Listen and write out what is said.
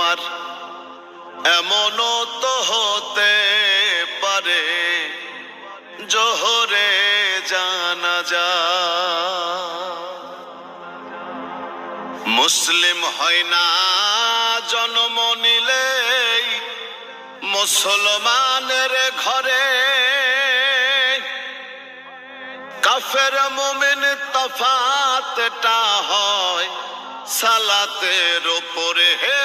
তোমার এমনও তো হতে পারে জোহরে জানাজা। মুসলিম হয় না জন্ম নিলেই মুসলমানের ঘরে, কাফের মুমিন তফাতটা হয় সালাতের উপরে। হে